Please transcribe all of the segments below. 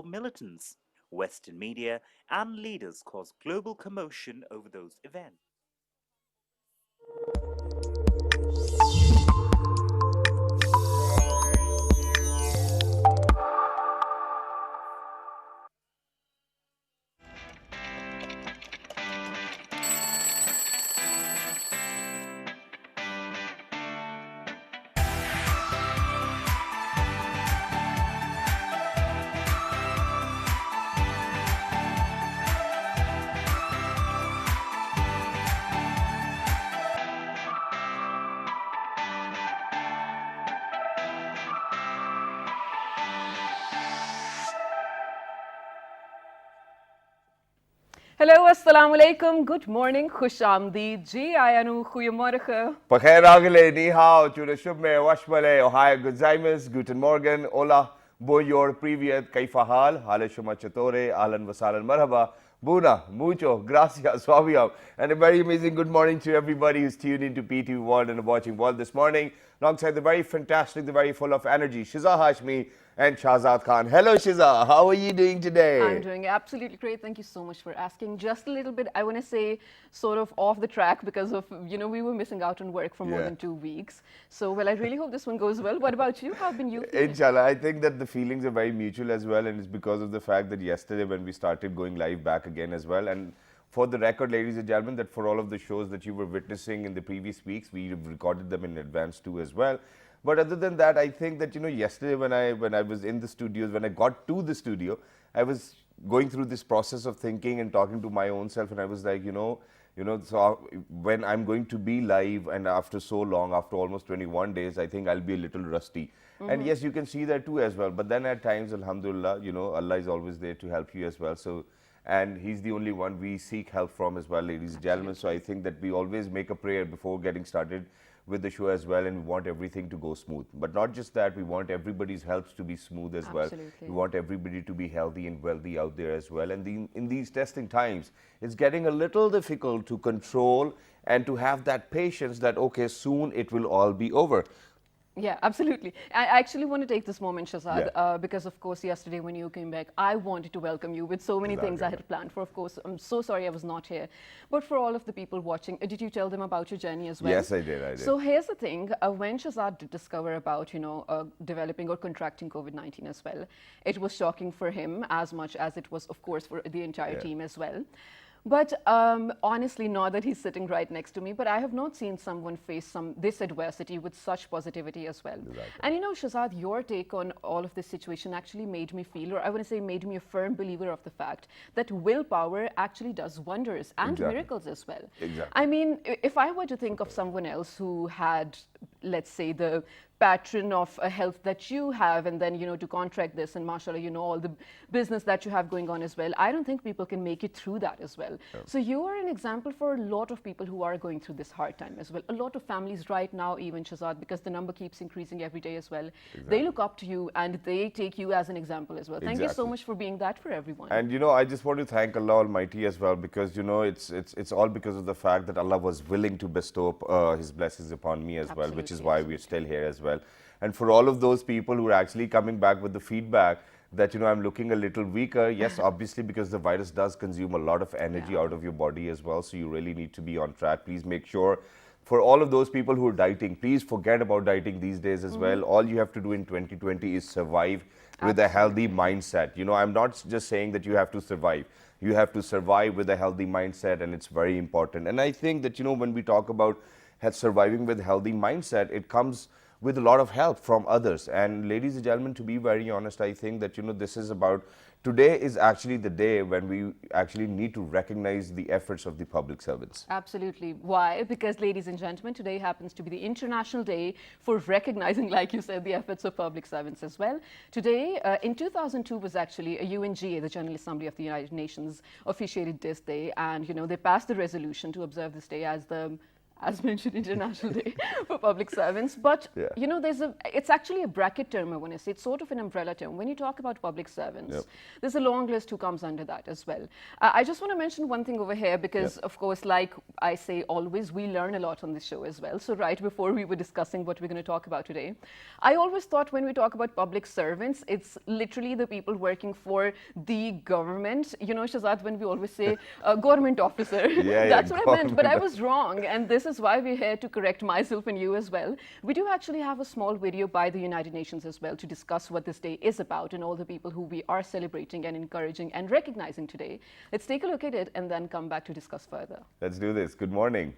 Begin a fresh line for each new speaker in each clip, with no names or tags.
or militants. Western media and leaders caused global commotion over those events.
Hello, assalamu alaikum, good morning, khush aamdeed, ji ayanu, goeiemorgen.
Pakhair agale, ni hao, chura shubme, washmale, ohio gozaimasu, guten morgen, hola, bonjour, privyet, kaifa hal, hale shuma chatore, ahlan wasalan marhaba, buna, mucho, gracias, swabiam, and a very amazing good morning to everybody who's tuned into PT World and watching World this morning, alongside the very fantastic, the very full of energy, Shiza Hashmi and Shahzad Khan. Hello Shiza, how are you doing today?
I'm doing absolutely great. Thank you so much for asking. Just a little bit, I want to say, sort of off the track because of, we were missing out on work for more than 2 weeks. So, well, I really hope this one goes well. What about you? How have been you feeling?
Inshallah, I think that the feelings are very mutual as well, and it's because of the fact that yesterday when we started going live back again as well, and for the record, ladies and gentlemen, that for all of the shows that you were witnessing in the previous weeks, we recorded them in advance too as well. But other than that, I think that, yesterday when I was in the studios, when I got to the studio, I was going through this process of thinking and talking to my own self, and I was like, so when I'm going to be live and after so long, after almost 21 days, I think I'll be a little rusty. And yes, you can see that too as well. But then at times, alhamdulillah, Allah is always there to help you as well. So, and He's the only one we seek help from as well, ladies and gentlemen. So I think that we always make a prayer before getting started with the show as well, and we want everything to go smooth. But not just that, we want everybody's helps to be smooth as well. We want everybody to be healthy and wealthy out there as well. And in these testing times, it's getting a little difficult to control and to have that patience that, okay, soon it will all be over.
Yeah, absolutely. I actually want to take this moment, Shahzad, because of course yesterday when you came back, I wanted to welcome you with so many things I had planned for. Of course, I'm so sorry I was not here. But for all of the people watching, did you tell them about your journey as well?
Yes, I did.
So here's the thing, when Shahzad did discover about, developing or contracting COVID-19 as well, it was shocking for him as much as it was, of course, for the entire team as well. But honestly, not that he's sitting right next to me, but I have not seen someone face this adversity with such positivity as well.
Exactly.
And Shahzad, your take on all of this situation actually made me feel, or I want to say made me a firm believer of the fact that willpower actually does wonders and miracles as well.
Exactly.
I mean, if I were to think of someone else who had, let's say, the pattern of a health that you have, and then to contract this, and mashallah, all the business that you have going on as well, I don't think people can make it through that as well. So you are an example for a lot of people who are going through this hard time as well. A lot of families right now, even Shahzad, because the number keeps increasing every day as well, they look up to you and they take you as an example as well. Thank you so much for being that for everyone.
And I just want to thank Allah Almighty as well, because it's all because of the fact that Allah was willing to bestow His blessings upon me as well, which is why we're still here as well. And for all of those people who are actually coming back with the feedback that, I'm looking a little weaker, yes, obviously, because the virus does consume a lot of energy out of your body as well. So you really need to be on track. Please make sure, for all of those people who are dieting, please forget about dieting these days as well. All you have to do in 2020 is survive with a healthy mindset. I'm not just saying that you have to survive. You have to survive with a healthy mindset, and it's very important. And I think that, when we talk about surviving with a healthy mindset, it comes with a lot of help from others. And ladies and gentlemen, to be very honest, I think that, this is about, today is actually the day when we actually need to recognize the efforts of the public servants.
Absolutely. Why? Because, ladies and gentlemen, today happens to be the International Day for recognizing, like you said, the efforts of public servants as well. Today, in 2002 was actually a UNGA, the General Assembly of the United Nations, officiated this day, and, they passed the resolution to observe this day as the as mentioned, International Day for Public Servants. But,
Yeah.
you know, it's actually a bracket term, I want to say. It's sort of an umbrella term. When you talk about public servants,
Yep.
there's a long list who comes under that as well. I just want to mention one thing over here because,
Yep.
of course, like I say always, we learn a lot on this show as well. So right before we were discussing what we're going to talk about today, I always thought when we talk about public servants, it's literally the people working for the government. You know, Shazad, when we always say government officer,
Yeah,
that's what I meant. But I
government.
was wrong, and this is why we're here to correct myself and you as well. We do actually have a small video by the United Nations as well to discuss what this day is about and all the people who we are celebrating and encouraging and recognizing today. Let's take a look at it and then come back to discuss further.
Let's do this. Good morning.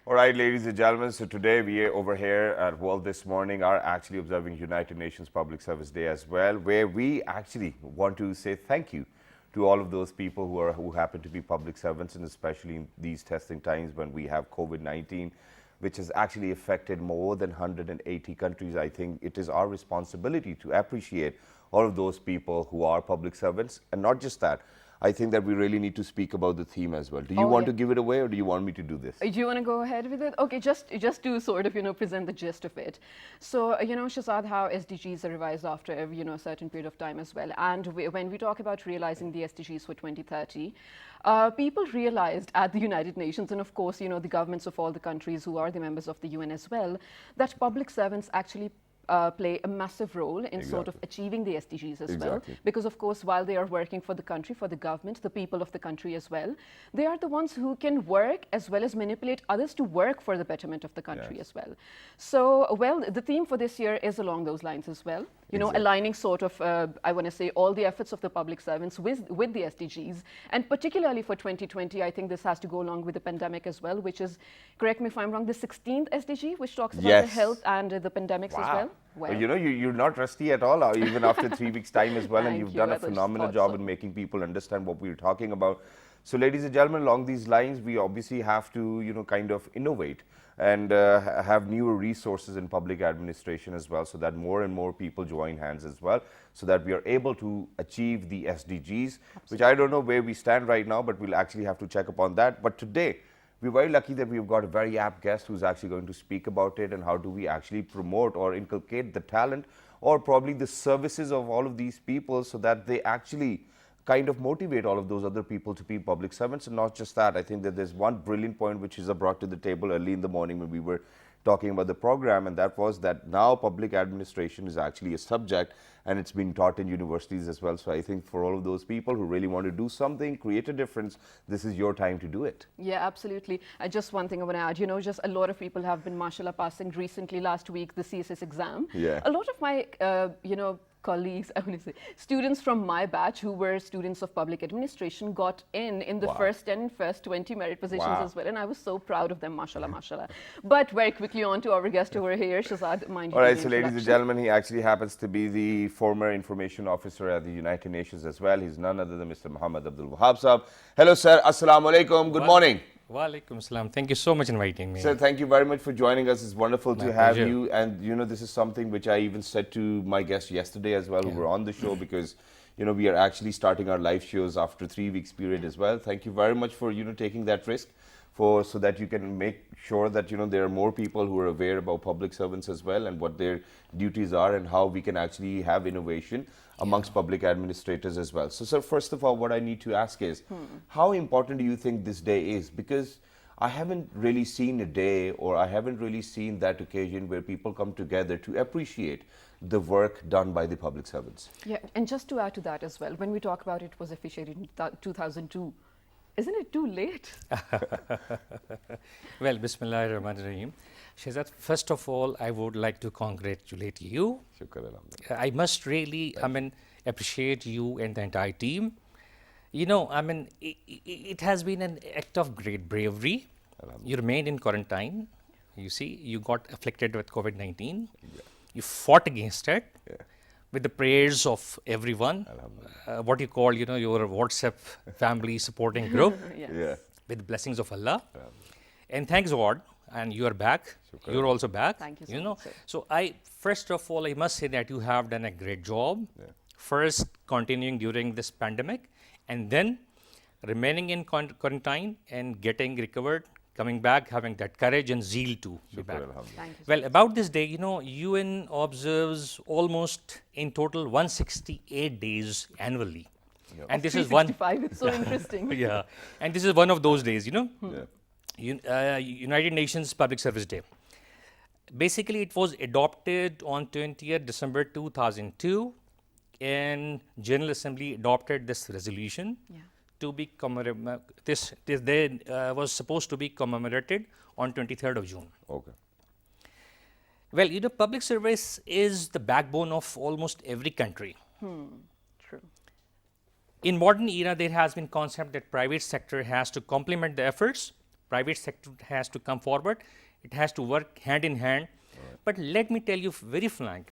All right, ladies and gentlemen, so today we are over here at World This Morning are actually observing United Nations Public Service Day as well, where we actually want to say thank you to all of those people who happen to be public servants, and especially in these testing times when we have COVID-19, which has actually affected more than 180 countries. I think it is our responsibility to appreciate all of those people who are public servants, and not just that. I think that we really need to speak about the theme as well. Do you
Oh,
want
yeah.
to give it away, or do you want me to do this?
Do you want to go ahead with it? Okay, just to sort of, you know, present the gist of it. So, you know, Shazad, how SDGs are revised after, you know, a certain period of time as well. And when we talk about realizing the SDGs for 2030, people realized at the United Nations, and of course, you know, the governments of all the countries who are the members of the UN as well, that public servants actually play a massive role in sort of
Exactly.
achieving the SDGs as well.
Exactly.
Because of course, while they are working for the country, for the government, the people of the country as well, they are the ones who can work as well as manipulate others to work for the betterment of the country
Yes.
as well. So, well, the theme for this year is along those lines as well. You know,
Exactly.
aligning sort of, I want to say, all the efforts of the public servants with the SDGs. And particularly for 2020, I think this has to go along with the pandemic as well, which is, correct me if I'm wrong, the 16th SDG, which talks about the
Yes.
health and the pandemics as well.
Well, you know, you're not rusty at all, even after 3 weeks' time as well, and
Thank
you've
you.
done
I
a
just
phenomenal
thought
job
so.
in making people understand what we're talking about. So, ladies and gentlemen, along these lines, we obviously have to, you know, kind of innovate and have newer resources in public administration as well, so that more and more people join hands as well, so that we are able to achieve the SDGs, which I don't know where we stand right now, but we'll actually have to check upon that. But today, we're very lucky that we've got a very apt guest who's actually going to speak about it and how do we actually promote or inculcate the talent or probably the services of all of these people so that they actually kind of motivate all of those other people to be public servants. And not just that, I think that there's one brilliant point which is brought to the table early in the morning when we were talking about the program, and that was that now public administration is actually a subject and it's being taught in universities as well. So I think for all of those people who really want to do something, create a difference, this is your time to do it.
Yeah, absolutely. Just one thing I want to add, you know, just a lot of people have been, mashallah, passing recently, last week, the CSS exam.
Yeah.
A lot of my, you know, colleagues, I want to say, students from my batch who were students of public administration got in the
Wow.
first 10 and first 20 merit positions
Wow.
as well. And I was so proud of them, mashallah, mashallah. But very quickly on to our guest over here, Shazad, mind you.
All right,
do
so
the
ladies and
introduction.
gentlemen, he actually happens to be the former information officer at the United Nations as well. He's none other than Mr. Muhammad Abdul Wahab Saab. Hello, sir. Assalamu alaikum. Good morning.
Walaikum salam. Thank you so much for inviting me.
Sir, thank you very much for joining us. It's wonderful to
My
have
pleasure.
you. And, you know, this is something which I even said to my guests yesterday as well, who were on the show, because, you know, we are actually starting our live shows after 3 weeks period as well. Thank you very much for, you know, taking that risk so that you can make sure that, you know, there are more people who are aware about public servants as well and what their duties are and how we can actually have innovation amongst public administrators as well. So, sir, first of all, what I need to ask is, how important do you think this day is? Because I haven't really seen a day, or I haven't really seen that occasion where people come together to appreciate the work done by the public servants.
Yeah, and just to add to that as well, when we talk about it was officiated in 2002, isn't it too late?
Well, Bismillahir Rahmanir Rahim. Shahzad, first of all, I would like to congratulate you.
Shukran, alhamdulillah.
I must really, appreciate you and the entire team. You know, it has been an act of great bravery. You remained in quarantine. You see, you got afflicted with COVID-19. You fought against it with the prayers of everyone. What you call, you know, your WhatsApp family supporting group.
Yes.
Yeah.
With the blessings of Allah. And thanks God, and you are back. You're also back.
Thank you so
You know,
much, sir.
so first of all, I must say that you have done a great job. First, continuing during this pandemic, and then remaining in quarantine and getting recovered, coming back, having that courage and zeal to be back.
Alhamdulillah.
Thank you.
Well, about this day, you know, UN observes almost in total 168 days annually. And this is one.
365, it's so interesting.
Yeah, and this is one of those days, you know.
Yeah.
United Nations Public Service Day. Basically, it was adopted on 20th December 2002, and General Assembly adopted this resolution
Yeah.
to be this day was supposed to be commemorated on 23rd of June.
Okay.
Well, you know, public service is the backbone of almost every country.
True.
In modern era, there has been concept that private sector has to complement the efforts. Private sector has to come forward. It has to work hand in hand. But let me tell you very frank,